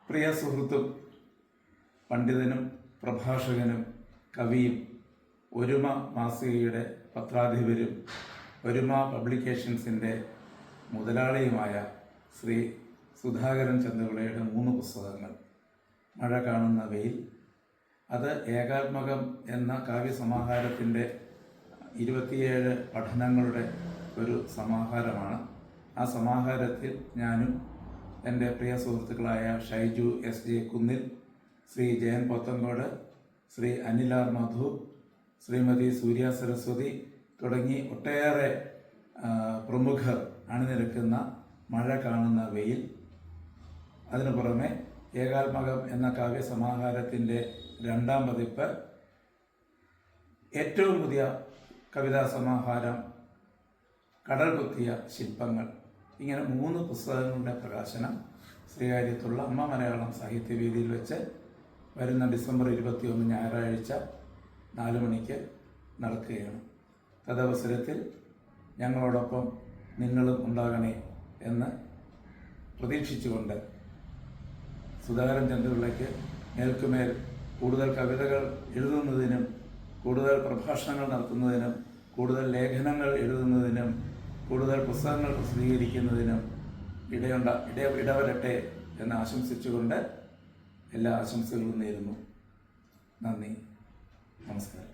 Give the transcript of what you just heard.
പ്രിയ സുഹൃത്തും പണ്ഡിതനും പ്രഭാഷകനും കവിയും ഒരുമ മാസികയുടെ പത്രാധിപരും ഒരുമ പബ്ലിക്കേഷൻസിൻ്റെ മുതലാളിയുമായ ശ്രീ സുധാകരൻ ചന്ദവിളയുടെ 3 പുസ്തകങ്ങൾ. മഴ കാണുന്ന വെയിൽ, അത് ഏകാത്മകം എന്ന കാവ്യസമാഹാരത്തിൻ്റെ 27 പഠനങ്ങളുടെ ഒരു സമാഹാരമാണ്. ആ സമാഹാരത്തിൽ ഞാനും എൻ്റെ പ്രിയ സുഹൃത്തുക്കളായ ഷൈജു എസ് ജെ കുന്നിൽ, ശ്രീ ജയൻ പോത്തങ്കോട്, ശ്രീ അനിൽ ആർ മധു, ശ്രീമതി സൂര്യ സരസ്വതി തുടങ്ങി ഒട്ടേറെ പ്രമുഖർ അണിനിരക്കുന്ന മഴ കാണുന്ന വെയിൽ, അതിനു പുറമെ ഏകാത്മകം എന്ന കാവ്യസമാഹാരത്തിൻ്റെ 2ാം പതിപ്പ്, ഏറ്റവും പുതിയ കവിതാ സമാഹാരം കടൽ കൊത്തിയ ശില്പങ്ങൾ, ഇങ്ങനെ 3 പുസ്തകങ്ങളുടെ പ്രകാശനം ശ്രീകാര്യത്തുള്ള അമ്മ മലയാളം സാഹിത്യവേദിയിൽ വെച്ച് വരുന്ന ഡിസംബർ 21 ഞായറാഴ്ച 4 മണിക്ക് നടക്കുകയാണ്. തദവസരത്തിൽ ഞങ്ങളോടൊപ്പം നിങ്ങളും ഉണ്ടാകണേ എന്ന് പ്രതീക്ഷിച്ചുകൊണ്ട് സുധാകരൻ ചന്ദവിളയ്ക്ക് മേൽക്കുമേൽ കൂടുതൽ കവിതകൾ എഴുതുന്നതിനും കൂടുതൽ പ്രഭാഷണങ്ങൾ നടത്തുന്നതിനും കൂടുതൽ ലേഖനങ്ങൾ എഴുതുന്നതിനും കൂടുതൽ പുസ്തകങ്ങൾ പ്രസിദ്ധീകരിക്കുന്നതിനും ഇടവരട്ടെ എന്ന് ആശംസിച്ചുകൊണ്ട് എല്ലാ ആശംസകളും നേരുന്നു. നന്ദി, നമസ്കാരം.